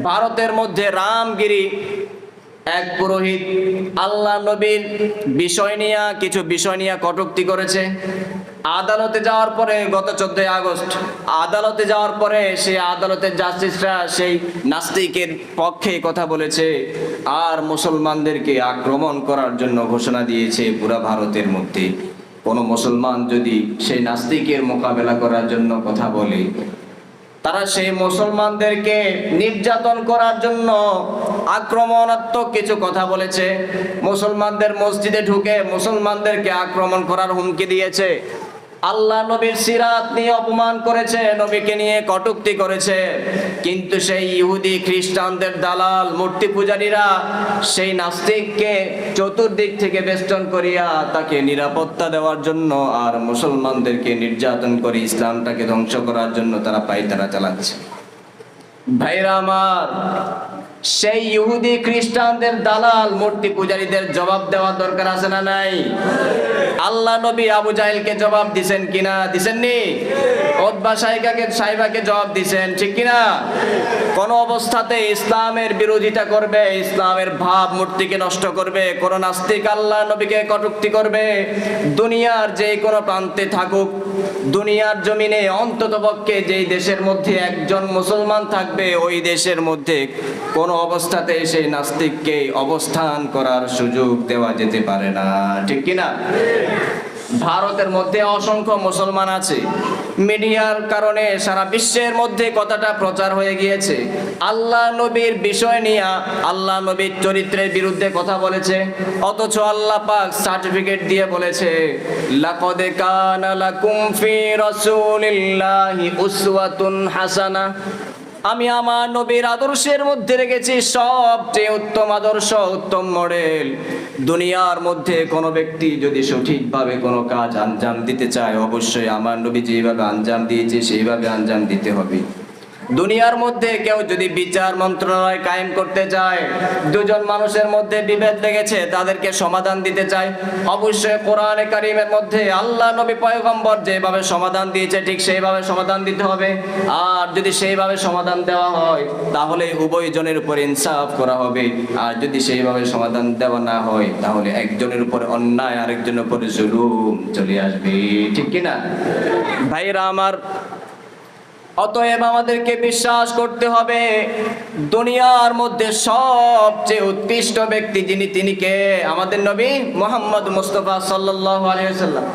ভারতের মধ্যে রামগিরি এক পুরোহিত আল্লাহ নবীর কিছু বিষয় নিয়ে কটূক্তি করেছে। আদালতে যাওয়ার পরে গত 14 আগস্ট আদালতে যাওয়ার পরে সেই আদালতের জাস্টিসরা সেই নাস্তিকের পক্ষে কথা বলেছে আর মুসলমানদেরকে আক্রমণ করার জন্য ঘোষণা দিয়েছে। পুরা ভারতের মধ্যে কোনো মুসলমান যদি সেই নাস্তিকের মোকাবেলা করার জন্য কথা বলে, তারা সেই মুসলমানদেরকে নির্যাতন করার জন্য আক্রমণাত্মক কিছু কথা বলেছে। মুসলমানদের মসজিদে ঢুকে মুসলমানদেরকে আক্রমণ করার হুমকি দিয়েছে। আল্লাহ নবীর সিরাত নিয়ে অপমান করেছে, নবীকে নিয়ে কটূক্তি করেছে। কিন্তু সেই ইহুদি খ্রিস্টানদের দালাল মূর্তি পূজারীরা সেই নাস্তিককে চতুর্দিক থেকে বেষ্টন করিয়া তাকে নিরাপত্তা দেওয়ার জন্য আর মুসলমানদেরকে নির্যাতন করে ইসলামটাকে ধ্বংস করার জন্য তারা পায়তারা চালাচ্ছে। ভাইরা আমার, সেই ইহুদি খ্রিস্টানদের দালাল মূর্তি পূজারীদের জবাব দেওয়া দরকার আছে না নাই? আল্লাহ নবী আবু জাহেলকে জবাব দিছেন কিনা? দিছেননি? উতবা সাইবাকে জবাব দিছেন, ঠিক কিনা? কোন অবস্থাতে ইসলামের বিরোধিতা করবে, ইসলামের ভাব মূর্তিকে নষ্ট করবে, কোন নাস্তিক আল্লাহ নবীকে কটূক্তি করবে, দুনিয়ার যে কোনো প্রান্তে থাকুক, দুনিয়ার জমিনে অন্ততপক্ষে যেই দেশের মধ্যে একজন মুসলমান থাকবে ওই দেশের মধ্যে কোন অবস্থাতে সেই নাস্তিককে অবস্থান করার সুযোগ দেওয়া যেতে পারে না, ঠিক কিনা? ভারতের মধ্যে অসংখ্য মুসলমান আছে, মিডিয়ার কারণে সারা বিশ্বের মধ্যে কথাটা প্রচার হয়ে গিয়েছে। আল্লাহ নবীর বিষয় নিয়ে আল্লাহ নবীর চরিত্রের বিরুদ্ধে কথা বলেছে, অথচ আল্লাহ পাক সার্টিফিকেট দিয়ে বলেছে লাকাদ কানা লাকুম ফি রাসূলিল্লাহি উসওয়াতুন হাসানা। আমি আমার নবীর আদর্শের মধ্যে রেখেছি সবচেয়ে উত্তম আদর্শ, উত্তম মডেল। দুনিয়ার মধ্যে কোনো ব্যক্তি যদি সঠিকভাবে কোনো কাজ আঞ্জাম দিতে চায়, অবশ্যই আমার নবী যেভাবে আঞ্জাম দিয়েছে সেইভাবে আঞ্জাম দিতে হবে। দুনিয়ার মধ্যে কেউ যদি বিচার মন্ত্রণালয় কায়েম করতে চায়, দুজন মানুষের মধ্যে বিভেদ লেগেছে তাদেরকে সমাধান দিতে চায়, অবশ্যই কোরআনে কারীমের মধ্যে আল্লাহ নবী পয়গম্বর যেভাবে সমাধান দিয়েছে ঠিক সেইভাবে সমাধান দিতে হবে। আর যদি সেইভাবে সমাধান দেওয়া হয় তাহলে উভয় জনের উপর ইনসাফ করা হবে, আর যদি সেইভাবে সমাধান দেওয়া না হয় তাহলে একজনের উপর অন্যায় আরেকজনের উপর জুলুম চলে আসবে, ঠিক কিনা? ভাইরা আমার, অতএব আমাদেরকে বিশ্বাস করতে হবে দুনিয়ার মধ্যে সবচেয়ে উৎকৃষ্ট ব্যক্তি যিনি, তিনি কে? আমাদের নবী মুহাম্মদ মুস্তাফা সাল্লাল্লাহু আলাইহি ওয়াসাল্লাম।